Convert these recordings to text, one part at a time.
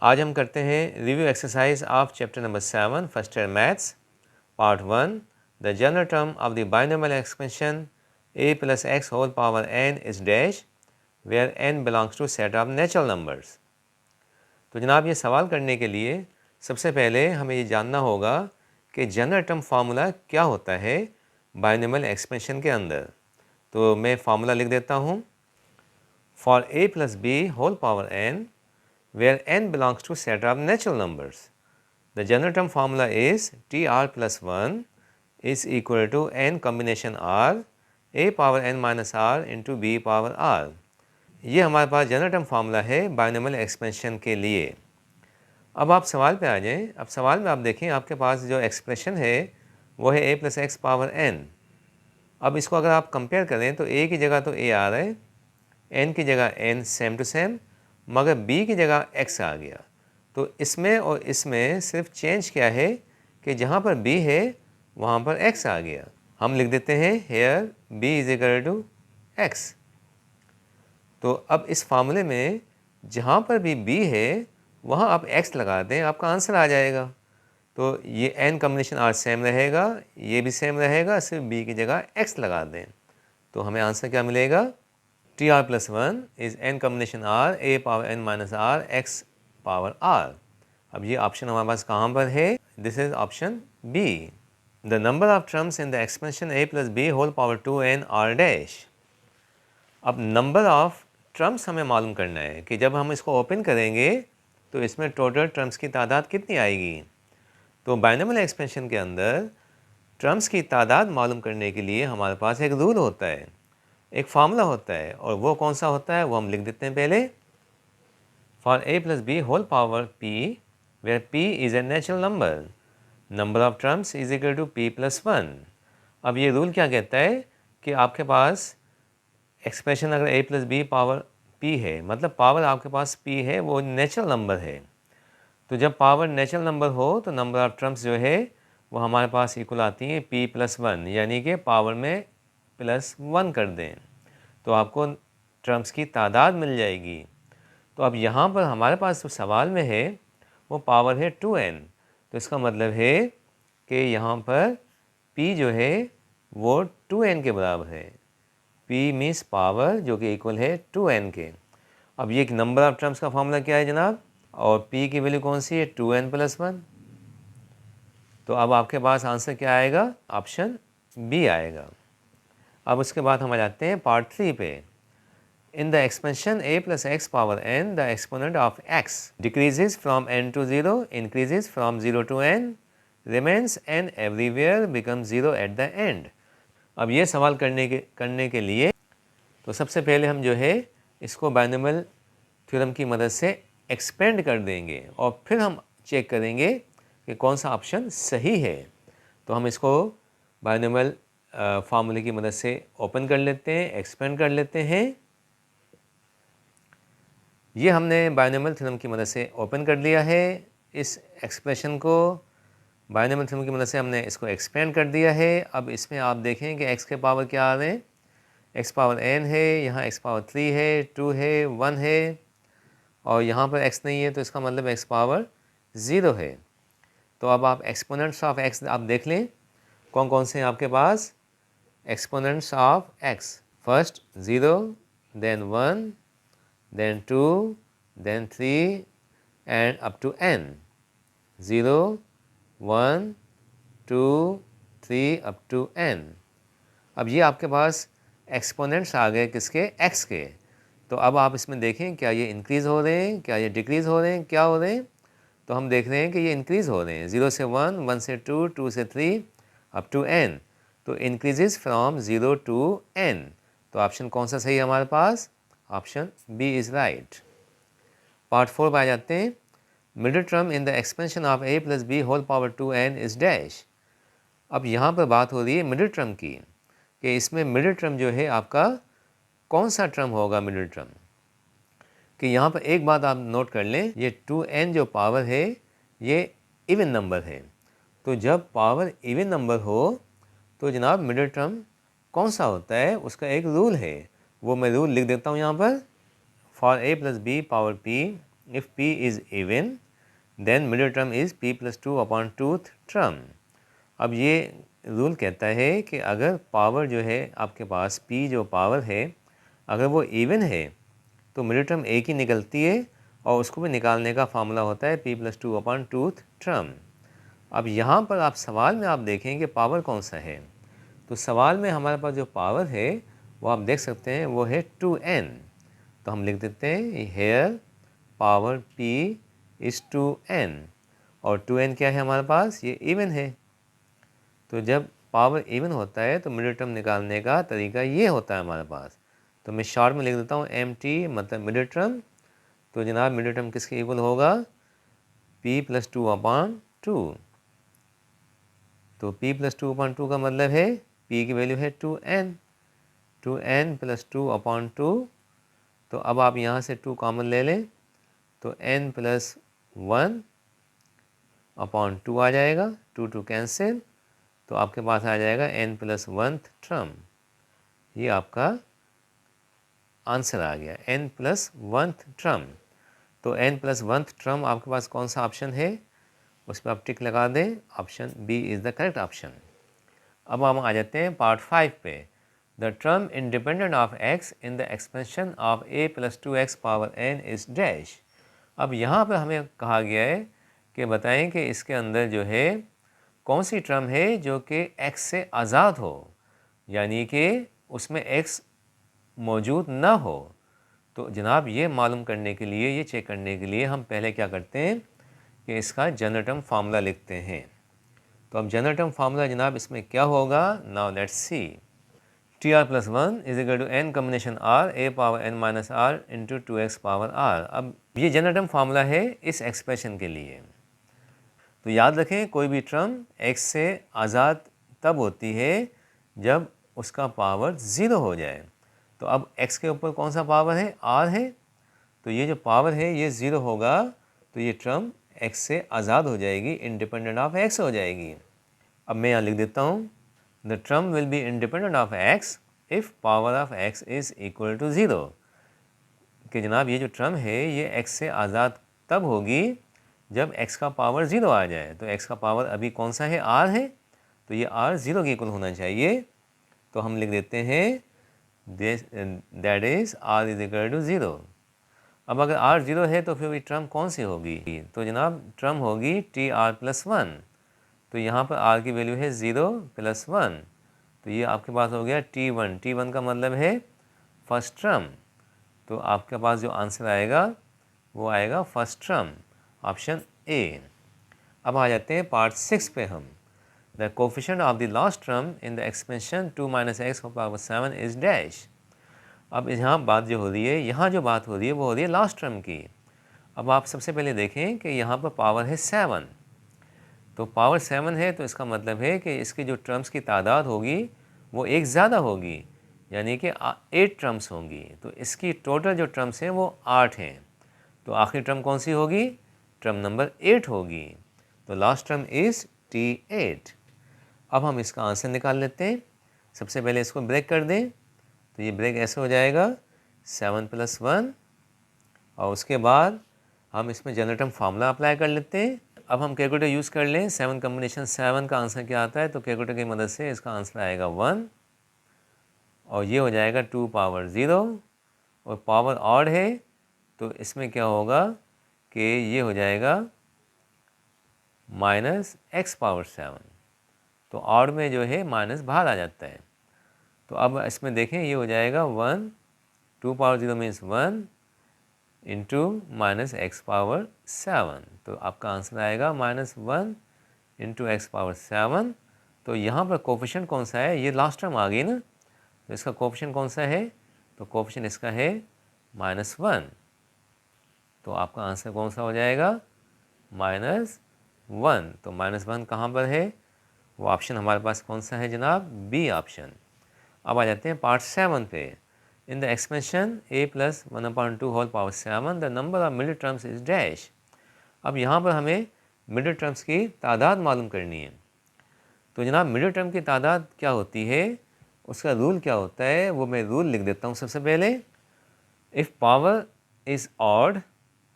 आज हम करते हैं review exercise of chapter number 7 first year maths part 1 the general term of the binomial expansion a plus x whole power n is dash where n belongs to set of natural numbers। तो जनाब ये सवाल करने के लिए सबसे पहले हमें ये जानना होगा कि जनरल टर्म फार्मूला क्या होता है बाइनोमियल एक्सपेंशन के अंदर। तो मैं फार्मूला लिख देता हूँ। For a plus b whole power n where n belongs to set of natural numbers, the general term formula is tr plus 1 is equal to n combination r a power n minus r into b power r। ये हमारे पास general term formula है binomial expansion के लिए। अब आप सवाल पे आ जाएं। अब सवाल में आप देखें आपके पास जो एक्सप्रेशन है वो है a plus X power n। अब इसको अगर आप कंपेयर करें तो a की जगह तो a आ रहा है, n की जगह n सेम टू सेम, मगर b की जगह x आ गया। तो इसमें और इसमें सिर्फ चेंज क्या है कि जहाँ पर b है वहाँ पर x आ गया। हम लिख देते हैं here b is equal to x। तो अब इस फार्मूले में जहाँ पर भी b है वहाँ आप x लगा दें, आपका आंसर आ जाएगा। तो ये n कॉम्बिनेशन r सेम रहेगा, ये भी सेम रहेगा, सिर्फ b की जगह x लगा दें। तो हमें आंसर क्या मिलेगा? tr plus 1 is n combination r a power n minus r x power r। अब ये ऑप्शन हमारे पास कहाँ पर है? This is option B. The number of terms in the expansion a plus b whole power 2n r dash. अब number of terms हमें मालूम करना है कि जब हम इसको ओपन करेंगे तो इसमें टोटल टर्म्स की तादाद कितनी आएगी। तो बाइनोमियल एक्सपेंशन के अंदर टर्म्स की तादाद मालूम करने के लिए हमारे पास एक रूल होता है, एक फार्मूला होता है, और वो कौन सा होता है वो हम लिख देते हैं पहले। For a plus B whole power p where p is a natural number, number of terms is equal to p plus 1। अब ये रूल क्या कहता है कि आपके पास एक्सप्रेशन अगर a plus B power p है, मतलब पावर आपके पास p है, वो नेचुरल नंबर है। तो जब पावर नेचुरल नंबर हो तो नंबर ऑफ टर्म्स जो है वो हमारे पास इक्वल आती है p प्लस 1, यानी कि पावर में प्लस 1 कर दें तो आपको टर्म्स की तादाद मिल जाएगी। तो अब यहाँ पर हमारे पास जो सवाल में है वो पावर है 2n। तो इसका मतलब है कि यहाँ पर p जो है वो 2n के बराबर है। p मीन्स पावर जो कि इक्वल है 2n के। अब ये नंबर ऑफ टर्म्स का फॉर्मूला क्या है जनाब, और p की वैल्यू कौन सी है? 2n plus 1। तो अब आपके पास आंसर क्या आएगा? ऑप्शन बी आएगा। अब उसके बाद हम आ जाते हैं पार्ट 3 पे। In the expansion a plus X power n the exponent of x decreases from n to 0, increases from 0 to n, remains n everywhere, become 0 at the end. अब ये सवाल करने के लिए तो सबसे पहले हम जो है इसको बाइनोमियल थ्योरम की मदद से एक्सपेंड कर देंगे और फिर हम चेक करेंगे कि कौन सा ऑप्शन सही है। तो हम इसको बाइनोमियल फार्मूले की मदद से ओपन कर लेते हैं, एक्सपेंड कर लेते हैं। ये हमने बाइनोमियल थ्योरम की मदद से ओपन कर लिया है। इस एक्सप्रेशन को बाइनोमियल थ्योरम की मदद से हमने इसको एक्सपेंड कर दिया है। अब इसमें आप देखें कि x के पावर क्या आ रहे हैं? x पावर n है, यहाँ x पावर 3 है, 2 है, 1 है, और यहाँ पर x नहीं है तो इसका मतलब x पावर 0 है। तो अब आप एक्सपोनेंट्स ऑफ x आप देख लें कौन कौन से हैं आपके पास। Exponents of x, first 0, then 1, then 2, then 3 and up to n। 0, 1, 2, 3 up to n। अब ये आपके पास एक्सपोनेंट्स आ गए किसके? x के। तो अब आप इसमें देखें क्या ये इंक्रीज़ हो रहे हैं, क्या ये डिक्रीज़ हो रहे हैं, क्या हो रहे हैं? तो हम देख रहे हैं कि ये इंक्रीज़ हो रहे हैं। 0 से 1, 1 से 2, 2 से 3 अप टू n। तो इंक्रीजेज फ्रॉम 0 टू n। तो ऑप्शन कौन सा सही है हमारे पास? Option B is right. Part 4 पे आ जाते हैं। Middle term in the expansion of a plus B whole power 2n is dash. अब यहाँ पर बात हो रही है मिडिल टर्म की कि इसमें मिडिल टर्म जो है आपका कौन सा टर्म होगा मिडिल टर्म। कि यहाँ पर एक बात आप नोट कर लें, ये 2n जो पावर है ये इवन नंबर है। तो जब पावर इवन नंबर हो तो जनाब मिडिल टर्म कौन सा होता है उसका एक रूल है, वो मैं रूल लिख देता हूँ यहाँ पर। For a plus B power p if p is even then middle term is p plus 2 upon 2th term। अब ये रूल कहता है कि अगर पावर जो है आपके पास p जो पावर है अगर वो इवन है तो मिडिल टर्म एक ही निकलती है और उसको भी निकालने का फार्मूला होता है p plus 2 upon 2th term। अब यहाँ पर आप सवाल में आप देखें कि पावर कौन सा है, तो सवाल में हमारे पास जो पावर है वो आप देख सकते हैं वो है 2n। तो हम लिख देते हैं hair power p is 2n और 2n क्या है हमारे पास, ये इवन है। तो जब पावर इवन होता है तो मिडिल टर्म निकालने का तरीका ये होता है हमारे पास। तो मैं शॉर्ट में लिख देता हूँ mt मतलब मिडिल टर्म। तो जनाब मिडिल टर्म किसके इक्वल होगा, p plus 2 upon 2। तो p plus 2 upon 2 का मतलब है p की वैल्यू है 2n, 2n plus 2 upon 2। तो अब आप यहाँ से 2 कॉमन ले लें तो n plus 1 upon 2 आ जाएगा, 2 कैंसिल, तो आपके पास आ जाएगा n plus 1th टर्म। ये आपका आंसर आ गया n plus 1th टर्म। तो n plus 1th टर्म आपके पास कौन सा ऑप्शन है, उस पर आप टिक लगा दें, option B is the correct option. अब हम आ जाते हैं पार्ट 5 पे। The term independent of x in the expansion of a plus 2x power n is dash. अब यहाँ पर हमें कहा गया है कि बताएं कि इसके अंदर जो है कौन सी टर्म है जो कि x से आज़ाद हो, यानी कि उसमें x मौजूद ना हो। तो जनाब ये मालूम करने के लिए, ये चेक करने के लिए हम पहले क्या करते हैं कि इसका जनरल टर्म फार्मूला लिखते हैं। तो अब जनरल टर्म फार्मूला जनाब इसमें क्या होगा, now let's see. TR plus 1 is equal to n combination r a power n minus R into 2x power r। अब ये जनरल टर्म फार्मूला है इस एक्सप्रेशन के लिए। तो याद रखें कोई भी टर्म x से आज़ाद तब होती है जब उसका पावर 0 हो जाए। तो अब x के ऊपर कौन सा पावर है, r है, तो ये जो पावर है ये 0 होगा तो ये टर्म x से आज़ाद हो जाएगी, इंडिपेंडेंट ऑफ x हो जाएगी। अब मैं यहाँ लिख देता हूँ the term will be independent of x if power of x is equal to 0। कि जनाब ये जो टर्म है ये x से आज़ाद तब होगी जब x का पावर 0 आ जाए। तो x का पावर अभी कौन सा है, r है, तो ये r 0 के इक्वल होना चाहिए। तो हम लिख देते हैं that is r is equal to 0। अब अगर r 0 है तो फिर ये टर्म कौन सी होगी, तो जनाब टर्म होगी TR plus 1। तो यहाँ पर r की वैल्यू है 0 plus 1, तो ये आपके पास हो गया T1। T1 का मतलब है फर्स्ट टर्म। तो आपके पास जो आंसर आएगा वो आएगा फर्स्ट टर्म, ऑप्शन ए। अब आ जाते हैं पार्ट 6 पे हम। The coefficient of the last term in the expansion 2 minus x power 7 is dash. अब यहाँ बात जो हो रही है, यहाँ जो बात हो रही है वो हो रही है लास्ट टर्म की। अब आप सबसे पहले देखें कि यहाँ पर पावर है 7। तो पावर 7 है तो इसका मतलब है कि इसकी जो टर्म्स की तादाद होगी वो एक ज़्यादा होगी, यानी कि 8 टर्म्स होंगी। तो इसकी टोटल जो टर्म्स हैं वो 8 हैं। तो आखिरी टर्म कौन सी होगी, टर्म नंबर 8 होगी। तो लास्ट टर्म इज़ T8। अब हम इसका आंसर निकाल लेते हैं। सबसे पहले इसको ब्रेक कर दें, तो ये ब्रेक ऐसे हो जाएगा 7 plus 1 और उसके बाद हम इसमें जनरल टर्म फार्मूला अप्लाई कर लेते हैं। अब हम कैलकुलेटर यूज़ कर लें, 7 कॉम्बिनेशन 7 का आंसर क्या आता है, तो कैलकुलेटर की मदद से इसका आंसर आएगा 1 और ये हो जाएगा 2 पावर 0 और पावर ऑड है तो इसमें क्या होगा कि ये हो जाएगा माइनस x पावर 7। तो ऑड में जो है माइनस बाहर आ जाता है। तो अब इसमें देखें ये हो जाएगा 1, 2 power 0 means 1 into minus x power 7। तो आपका आंसर आएगा -1 इंटू एक्स पावर 7। तो यहाँ पर कोफिशिएंट कौन सा है, ये लास्ट टर्म आ गई ना, तो इसका कोफिशिएंट कौन सा है, तो कोफिशिएंट इसका है -1। तो आपका आंसर कौन सा हो जाएगा, -1। तो -1 कहाँ पर है, वो ऑप्शन हमारे पास कौन सा है जनाब, बी ऑप्शन। अब आ जाते हैं पार्ट 7 पे। In the expansion a plus 1/2 whole power 7 the number of middle terms is dash. अब यहाँ पर हमें मिडिल टर्म्स की तादाद मालूम करनी है। तो जनाब मिडिल टर्म की तादाद क्या होती है, उसका रूल क्या होता है, वो मैं रूल लिख देता हूँ सबसे पहले। If power is odd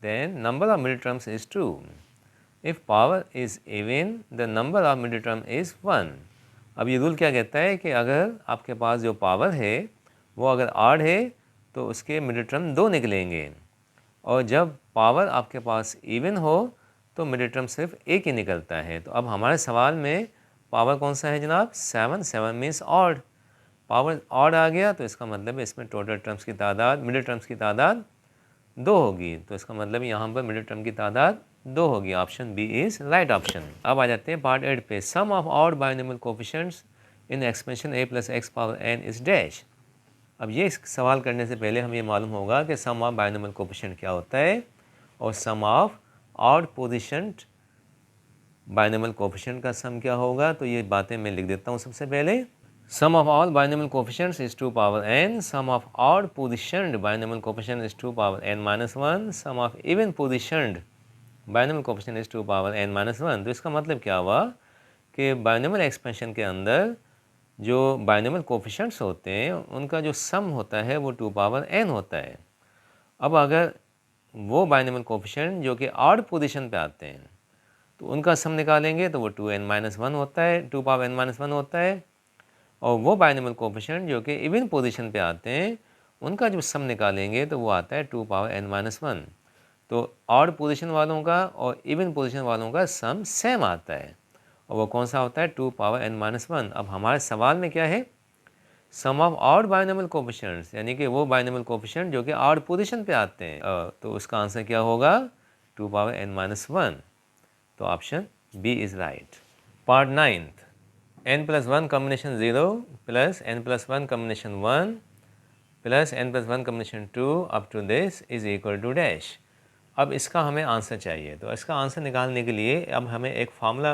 then number of middle terms is 2. If power is even, the number of middle term is 1. अब ये रूल क्या कहता है कि अगर आपके पास जो पावर है वो अगर ऑड है तो उसके मिडिल टर्म 2 निकलेंगे, और जब पावर आपके पास इवन हो तो मिडिल टर्म सिर्फ एक ही निकलता है। तो अब हमारे सवाल में पावर कौन सा है जनाब? 7। 7 मीन्स ऑड। पावर ऑड आ गया तो इसका मतलब इसमें टोटल टर्म्स की तादाद, मिडिल टर्म्स की तादाद 2 होगी। तो इसका मतलब यहाँ पर मिडिल टर्म की तादाद 2 होगी। Option B is right option. अब आ जाते हैं पार्ट 8 पे। Sum of odd binomial coefficients in expansion a + x power n is dash. अब ये सवाल करने से पहले हमें ये मालूम होगा कि सम ऑफ बाइनोमियल कोफिशिएंट क्या होता है और सम ऑफ ऑड पोजीशंट बाइनोमियल कोफिशिएंट का सम क्या होगा। तो ये बातें मैं लिख देता हूँ सबसे पहले। Sum of all binomial coefficients is 2 power n. Sum of odd positioned binomial coefficient is 2 power n minus 1. Sum of even positioned binomial coefficient is 2 power n minus 1. तो इसका मतलब क्या हुआ कि binomial expansion के अंदर जो binomial coefficients होते हैं उनका जो sum होता है वो 2 power n होता है। अब अगर वो binomial coefficient जो कि odd position पे आते हैं तो उनका sum निकालेंगे तो वो 2n minus 1 होता है, 2 power n minus 1 होता है। और वो बाइनोमियल कोफिशिएंट जो कि इवन पोजीशन पे आते हैं उनका जब सम निकालेंगे तो वो आता है 2 पावर n माइनस 1। तो ऑड पोजीशन वालों का और इवन पोजीशन वालों का सम सेम आता है और वो कौन सा होता है? 2 पावर n माइनस 1। अब हमारे सवाल में क्या है? Sum of odd binomial coefficients, यानी कि वो बाइनोमियल कोफिशिएंट जो कि ऑड पोजीशन पे आते हैं। तो उसका आंसर क्या होगा? 2 पावर n माइनस 1। तो option B is right. Part 9 n plus 1 combination 0 plus n plus 1 combination 1 plus n plus 1 combination 2 up to this is equal to dash। अब इसका हमें आंसर चाहिए। तो इसका आंसर निकालने के लिए अब हमें एक फार्मूला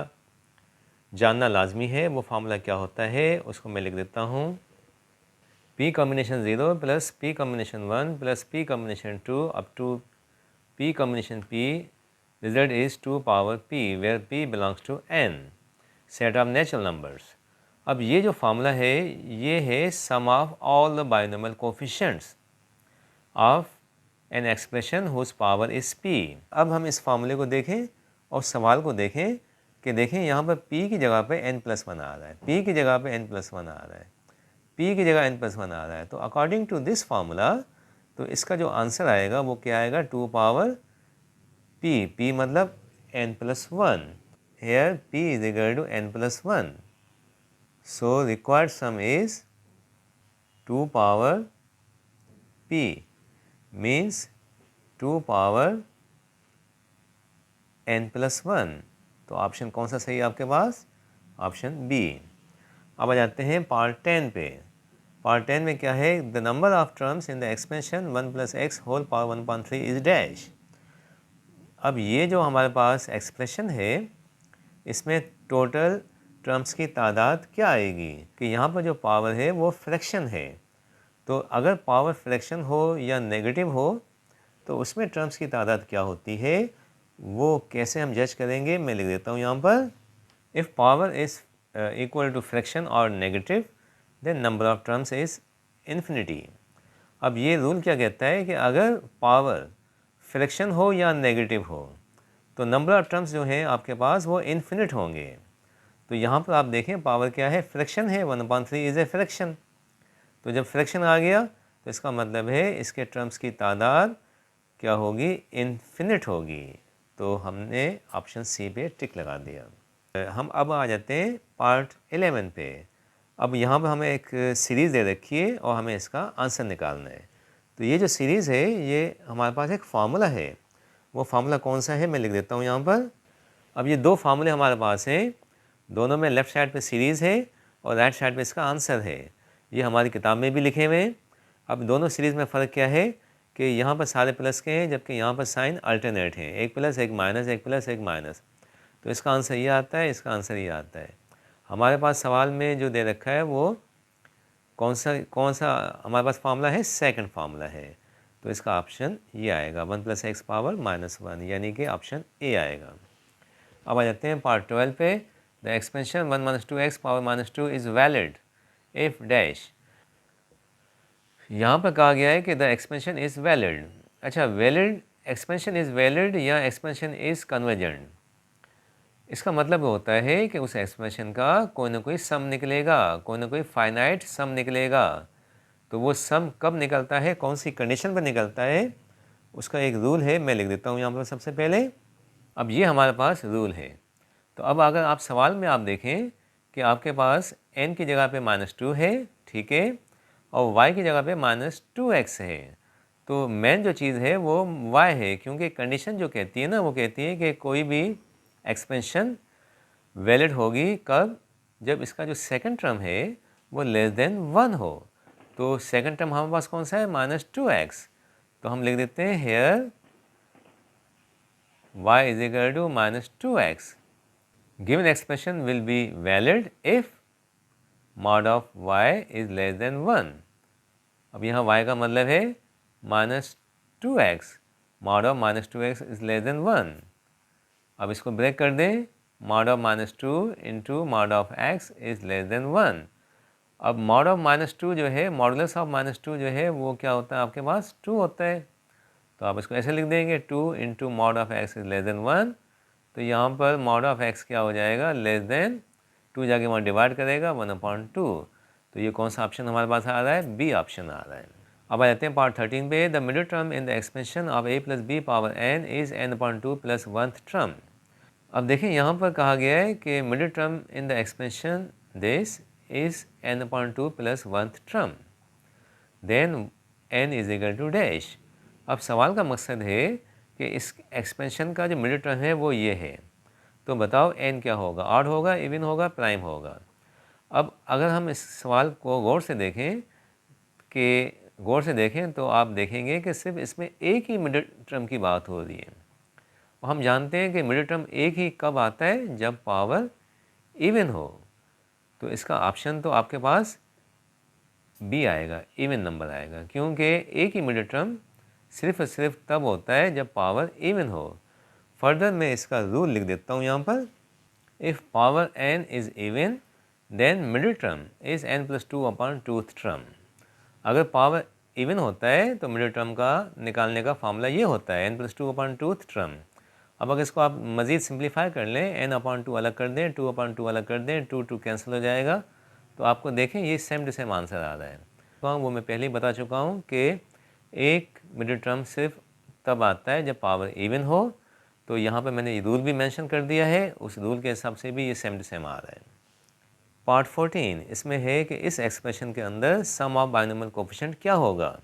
जानना लाजमी है। वो फार्मूला क्या होता है उसको मैं लिख देता हूँ। p combination 0 plus p combination 1 plus p combination 2 up to p combination p, result is 2 power p where p belongs to n set of natural numbers. अब ये जो फार्मूला है ये है sum of all the binomial coefficients of an expression whose power is p। अब हम इस फार्मूले को देखें और सवाल को देखें कि देखें यहाँ पर p की जगह पे n+1 आ रहा है, p की जगह पे n+1 आ रहा है, p की जगह n+1 आ रहा है। तो अकॉर्डिंग टू दिस फार्मूला तो इसका जो आंसर आएगा वो क्या आएगा? 2 पावर p मतलब n+1। Here p is equal to n+1. So required sum is 2 power p means 2 power n+1। तो ऑप्शन कौन सा सही है आपके पास? Option B. अब आ जाते हैं पार्ट 10 पे। पार्ट 10 में क्या है? The number of terms in the expansion 1 + x whole power 1.3 is dash. अब ये जो हमारे पास एक्सप्रेशन है इसमें टोटल टर्म्स की तादाद क्या आएगी कि यहाँ पर जो पावर है वो फ्रैक्शन है। तो अगर पावर फ्रैक्शन हो या नेगेटिव हो तो उसमें टर्म्स की तादाद क्या होती है वो कैसे हम जज करेंगे? मैं लिख देता हूँ यहाँ पर। If power is equal to fraction और negative then number of terms is infinity. अब ये रूल क्या कहता है कि अगर पावर फ्रैक्शन हो या नेगेटिव हो तो नंबर ऑफ टर्म्स जो हैं आपके पास वो इन्फिनिट होंगे। तो यहाँ पर आप देखें पावर क्या है? फ्रैक्शन है, 1/3 इज़ ए फ्रैक्शन। तो जब फ्रैक्शन आ गया तो इसका मतलब है इसके टर्म्स की तादाद क्या होगी? इन्फिनिट होगी। तो हमने ऑप्शन सी पे टिक लगा दिया। हम अब आ जाते हैं पार्ट 11 पे। अब यहाँ पर हमें एक सीरीज़ दे रखी है और हमें इसका आंसर निकालना है। तो ये जो सीरीज़ है ये हमारे पास एक फार्मूला है। वो फार्मूला कौन सा है मैं लिख देता हूँ यहाँ पर। अब ये दो फार्मूले हमारे पास हैं, दोनों में लेफ़्ट साइड पे सीरीज़ है और राइट साइड पे इसका आंसर है। ये हमारी किताब में भी लिखे हुए हैं। अब दोनों सीरीज़ में फ़र्क क्या है कि यहाँ पर सारे प्लस के हैं जबकि यहाँ पर साइन अल्टरनेट हैं, एक प्लस एक माइनस, एक प्लस एक माइनस। तो इसका आंसर ये आता है, इसका आंसर ये आता है। हमारे पास सवाल में जो दे रखा है वो कौन सा हमारे पास फार्मूला है? सेकंड फार्मूला है। तो इसका ऑप्शन ये आएगा 1 + x पावर -1, यानी कि ऑप्शन ए आएगा। अब आ जाते हैं पार्ट 12 पे। The expansion 1 - 2x power -2 is valid if dash. यहाँ पर कहा गया है कि द एक्सपेंशन इज़ वैलिड। अच्छा, वैलिड एक्सपेंशन इज़ वैलिड या एक्सपेंशन इज़ कन्वर्जेंट, इसका मतलब होता है कि उस एक्सप्रेशन का कोई ना कोई सम निकलेगा, कोई ना कोई फाइनाइट सम निकलेगा। तो वो सम कब निकलता है, कौन सी कंडीशन पर निकलता है, उसका एक रूल है, मैं लिख देता हूँ यहाँ पर सबसे पहले। अब ये हमारे पास रूल है। तो अब अगर आप सवाल में आप देखें कि आपके पास n की जगह पे -2 है, ठीक है, और y की जगह पे -2x है, तो मेन जो चीज़ है वो y है, क्योंकि कंडीशन जो कहती है ना, वो कहती है कि कोई भी एक्सपेंशन वैलिड होगी कब, जब इसका जो सेकंड टर्म है वो लेस देन 1 हो। तो सेकंड टर्म हमारे पास कौन सा है, -2x, तो हम लिख देते हैं here y is equal to -2x। Given expression will be valid if mod of y is less than 1। अब यहाँ y का मतलब है -2x, mod of -2x is less than 1। अब इसको ब्रेक कर दें, mod of -2 into mod of x is less than 1। अब mod of -2 जो है, मॉडुलस ऑफ -2 जो है वो क्या होता है आपके पास, 2 होता है। तो आप इसको ऐसे लिख देंगे 2 into mod of x is less than 1। तो यहाँ पर mod of x क्या हो जाएगा, लेस देन 2, जाके वहाँ डिवाइड करेगा 1/2। तो ये कौन सा ऑप्शन हमारे पास आ रहा है, बी ऑप्शन आ रहा है। अब आ जाते हैं पार्ट 13 पे। The middle term in the expansion of a plus B power n is n/2 plus 1th term. अब देखिए यहाँ पर कहा गया है कि middle term in the expansion this is n/2 plus 1th term, then n is equal to dash. अब सवाल का मकसद है कि इस एक्सपेंशन का जो मिडिल टर्म है वो ये है, तो बताओ n क्या होगा, ऑड होगा, इवन होगा, प्राइम होगा। अब अगर हम इस सवाल को गौर से देखें तो आप देखेंगे कि सिर्फ इसमें एक ही मिडिल टर्म की बात हो रही है। और हम जानते हैं कि मिडिल टर्म एक ही कब आता है, जब पावर इवन हो। तो इसका ऑप्शन तो आपके पास बी आएगा, इवन नंबर आएगा, क्योंकि एक ही मिडिल टर्म सिर्फ और सिर्फ तब होता है जब पावर इवन हो। फर्दर मैं इसका रूल लिख देता हूँ यहाँ पर, if power n is even then middle term is n+2/2th term. अगर पावर इवन होता है तो मिडिल टर्म का निकालने का फार्मूला ये होता है n+2/2th टर्म। अब अगर इसको आप मज़ीद सिंप्लीफाई कर लें, n/2 अलग कर दें, 2/2 अलग कर दें, 2 कैंसिल हो जाएगा, तो आपको देखें ये सेम टू सेम आंसर आ रहा है। तो वो मैं पहले ही बता चुका हूँ कि एक मिडिल टर्म सिर्फ तब आता है जब पावर इवन हो। तो यहाँ पर मैंने ये रूल भी मेंशन कर दिया है, उस रूल के हिसाब से भी ये सेम टू सेम आ रहा है। पार्ट 14 इसमें है कि इस एक्सप्रेशन के अंदर सम ऑफ बाइनोमियल कोफिशिएंट क्या होगा।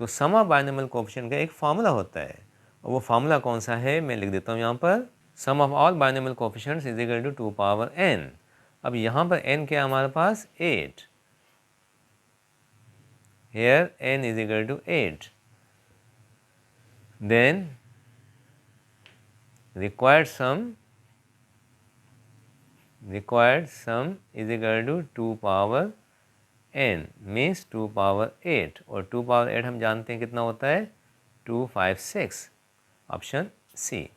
तो सम ऑफ बाइनोमियल कोफिशिएंट का एक फार्मूला होता है, और वो फार्मूला कौन सा है मैं लिख देता हूँ यहाँ पर, sum of all binomial coefficients is equal to 2 power n। अब यहाँ पर n क्या है हमारे पास, 8, here n is equal to 8, then required sum is equal to 2 power n means 2 power 8, और 2 power 8 हम जानते हैं कितना होता है, 256, ऑप्शन सी।